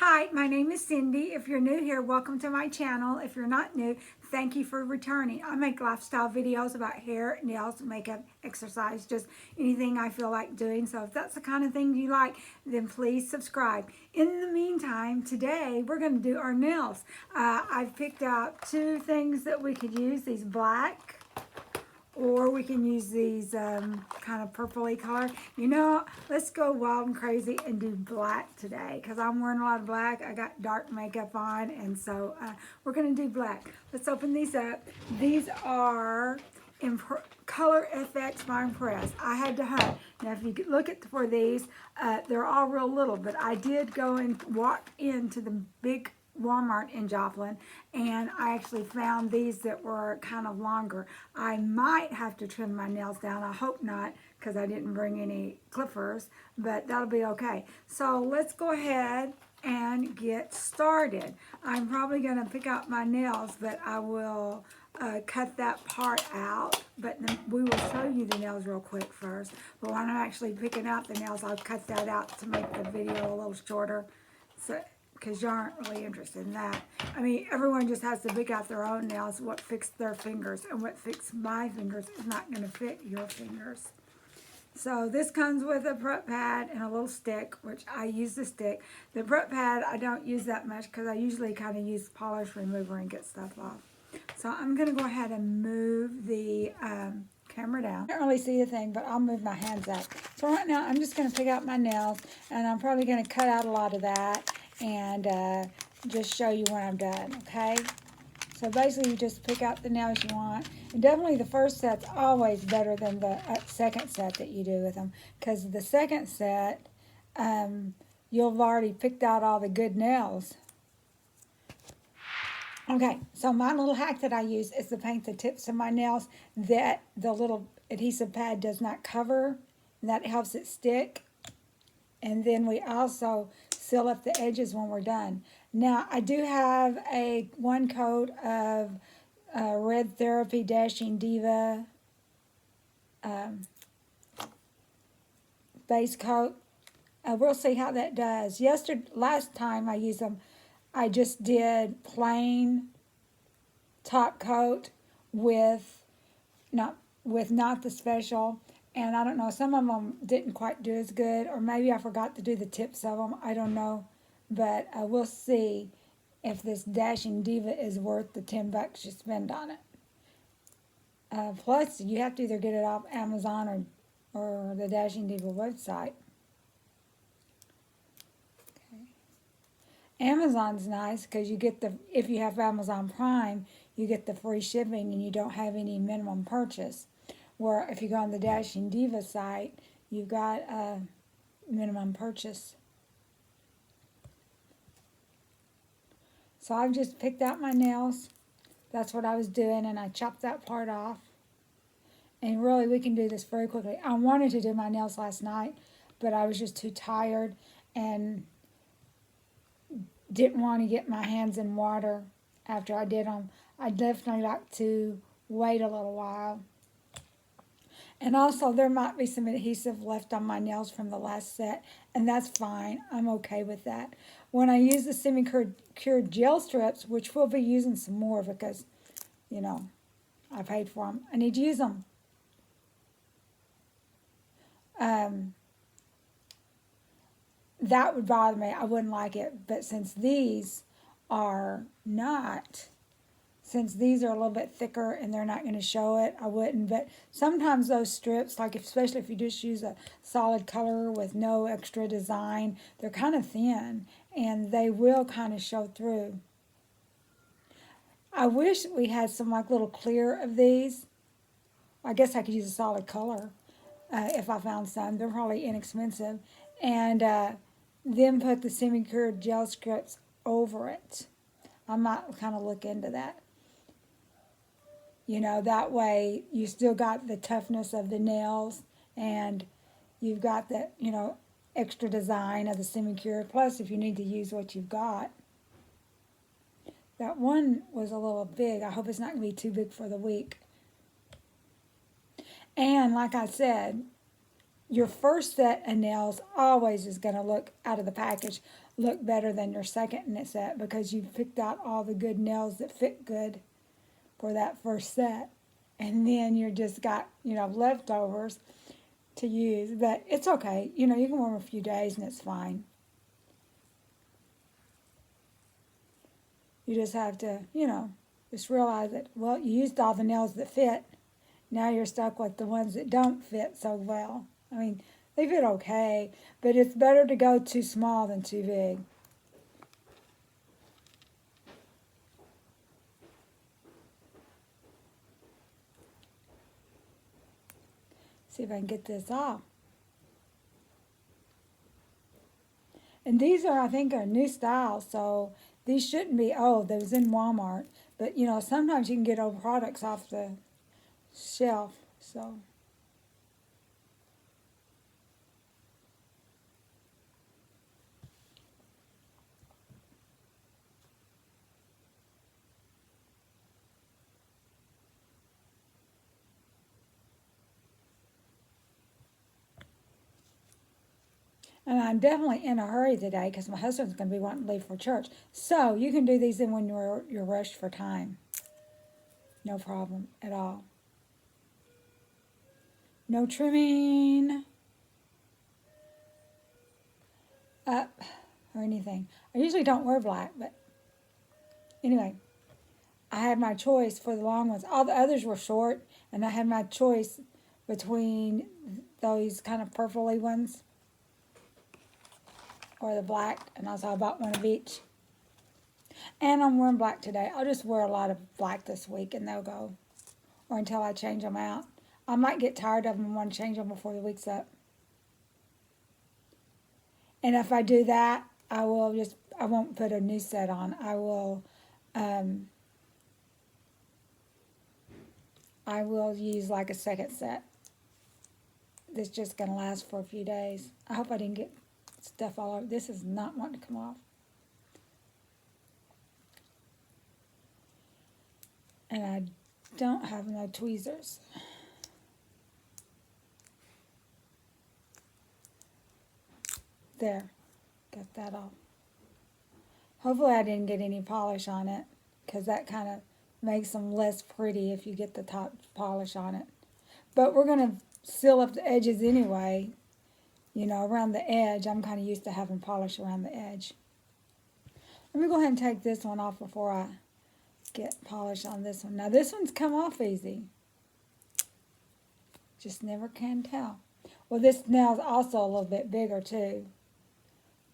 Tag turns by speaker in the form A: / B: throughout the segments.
A: Hi, my name is Cindy. If you're new here, welcome to my channel. If you're not new, thank you for returning. I make lifestyle videos about hair, nails, makeup, exercise, just anything I feel like doing. So if that's the kind of thing you like, then please subscribe. In the meantime, today we're going to do our nails. I've picked out two things that we could use, these black, or we can use these kind of purpley color. You know, let's go wild and crazy and do black today because I'm wearing a lot of black. I got dark makeup on, and so we're going to do black. Let's open these up. These are Color FX by Impress. I had to hunt. Now, if you look at for these, they're all real little, but I did go and walk into the big Walmart in Joplin, and I actually found these that were kind of longer. I might have to trim my nails down. I hope not, because I didn't bring any clippers, but that'll be okay. So let's go ahead and get started. I'm probably going to pick out my nails, but I will cut that part out, but we will show you the nails real quick first. But when I'm actually picking out the nails, I'll cut that out to make the video a little shorter, so because you aren't really interested in that. I mean, everyone just has to pick out their own nails. What fits their fingers, and what fits my fingers is not going to fit your fingers. So this comes with a prep pad and a little stick, which I use the stick. The prep pad I don't use that much because I usually kind of use polish remover and get stuff off. So I'm going to go ahead and move the camera down. I can't really see the thing, but I'll move my hands up. So right now I'm just going to pick out my nails, and I'm probably going to cut out a lot of that and just show you when I'm done, okay? So basically you just pick out the nails you want. And definitely the first set's always better than the second set that you do with them, because the second set, you'll already picked out all the good nails. Okay, so my little hack that I use is to paint the tips of my nails that the little adhesive pad does not cover, and that helps it stick. And then we also seal up the edges when we're done. Now, I do have one coat of Red Therapy Dashing Diva base coat. We'll see how that does. Last time I used them, I just did plain top coat with not the special. And I don't know, some of them didn't quite do as good, or maybe I forgot to do the tips of them. I don't know. But we'll see if this Dashing Diva is worth the $10 you spend on it. Plus, you have to either get it off Amazon or the Dashing Diva website. Okay. Amazon's nice because you get if you have Amazon Prime, you get the free shipping and you don't have any minimum purchase. Where if you go on the Dashing Diva site, you've got a minimum purchase. So I've just picked out my nails. That's what I was doing, and I chopped that part off. And really, we can do this very quickly. I wanted to do my nails last night, but I was just too tired and didn't want to get my hands in water after I did them. I definitely like to wait a little while. And also, there might be some adhesive left on my nails from the last set, and that's fine. I'm okay with that. When I use the semi-cured gel strips, which we'll be using some more because, you know, I paid for them. I need to use them. That would bother me. I wouldn't like it. But since these are not... Since these are a little bit thicker and they're not going to show it, I wouldn't. But sometimes those strips, especially if you just use a solid color with no extra design, they're kind of thin and they will kind of show through. I wish we had some little clear of these. I guess I could use a solid color if I found some. They're probably inexpensive. And then put the semi-cured gel strips over it. I might kind of look into that. You know, that way you still got the toughness of the nails and you've got that, you know, extra design of the semi-cured. Plus, if you need to use what you've got. That one was a little big. I hope it's not going to be too big for the week. And like I said, your first set of nails always is going to look out of the package look better than your second set because you picked out all the good nails that fit good for that first set. And then you just got, leftovers to use. But it's okay. You can wear them a few days and it's fine. You just have to, just realize that, well, you used all the nails that fit. Now you're stuck with the ones that don't fit so well. I mean, they fit okay, but it's better to go too small than too big. See if I can get this off. And these are, I think, are new styles, so these shouldn't be old. They was in Walmart. But, sometimes you can get old products off the shelf, so. And I'm definitely in a hurry today because my husband's going to be wanting to leave for church. So you can do these in when you're rushed for time. No problem at all. No trimming up or anything. I usually don't wear black, but anyway, I had my choice for the long ones. All the others were short, and I had my choice between those kind of purpley ones or the black, and I bought one of each. And I'm wearing black today. I'll just wear a lot of black this week, and they'll go, or until I change them out. I might get tired of them and want to change them before the week's up. And if I do that, I won't put a new set on. I will use like a second set. That's just going to last for a few days. I hope I didn't get stuff all over. This is not wanting to come off. And I don't have no tweezers. There, got that off. Hopefully I didn't get any polish on it, because that kind of makes them less pretty if you get the top polish on it. But we're going to seal up the edges anyway, around the edge. I'm kind of used to having polish around the edge. Let me go ahead and take this one off before I get polish on this one. Now this one's come off easy. Just never can tell. Well, this nail is also a little bit bigger too,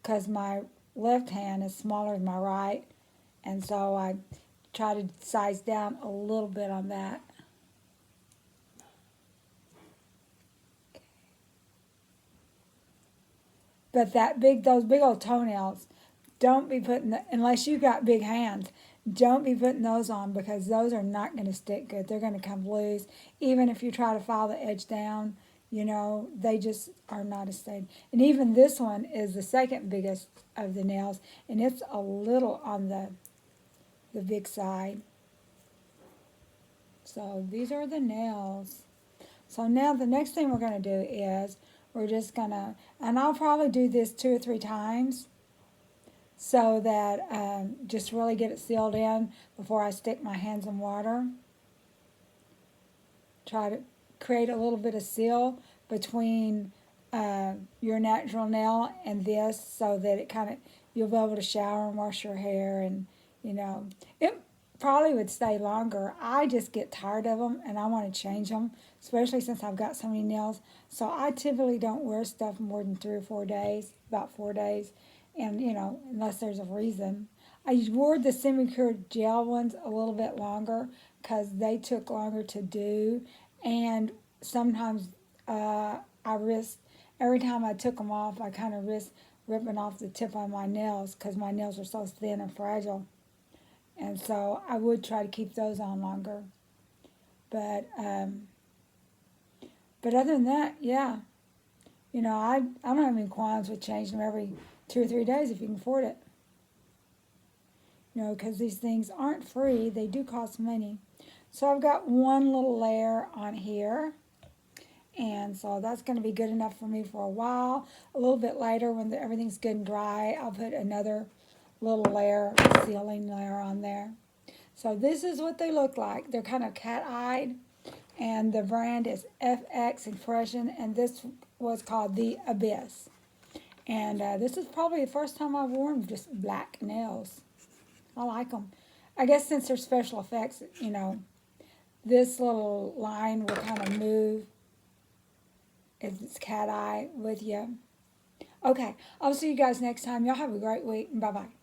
A: because my left hand is smaller than my right, and so I try to size down a little bit on that. Okay. But those big old toenails, don't be putting, unless you got big hands, don't be putting those on, because those are not going to stick good. They're going to come loose. Even if you try to file the edge down, they just are not as steady. And even this one is the second biggest of the nails, and it's a little on the big side. So these are the nails. So now the next thing we're going to do is we're just going to, and I'll probably do this 2 or 3 times so that just really get it sealed in before I stick my hands in water. Try to create a little bit of seal between your natural nail and this, so that it you'll be able to shower and wash your hair, and it probably would stay longer. I just get tired of them and I want to change them, especially since I've got so many nails. So I typically don't wear stuff more than 3 or 4 days, about 4 days, and unless there's a reason. I wore the semi-cured gel ones a little bit longer because they took longer to do, and sometimes I risked, every time I took them off, I kind of risked ripping off the tip of my nails because my nails are so thin and fragile. And so I would try to keep those on longer. But other than that, yeah. I don't have any qualms with changing them every 2 or 3 days if you can afford it. Because these things aren't free. They do cost money. So I've got one little layer on here. And so that's going to be good enough for me for a while. A little bit later, when everything's good and dry, I'll put another little layer, sealing layer on there. So this is what they look like. They're kind of cat-eyed. And the brand is FX Expression. And this was called The Abyss. And this is probably the first time I've worn just black nails. I like them. I guess since they're special effects, you know, this little line will kind of move if it's cat eye with you. Okay, I'll see you guys next time. Y'all have a great week. Bye-bye.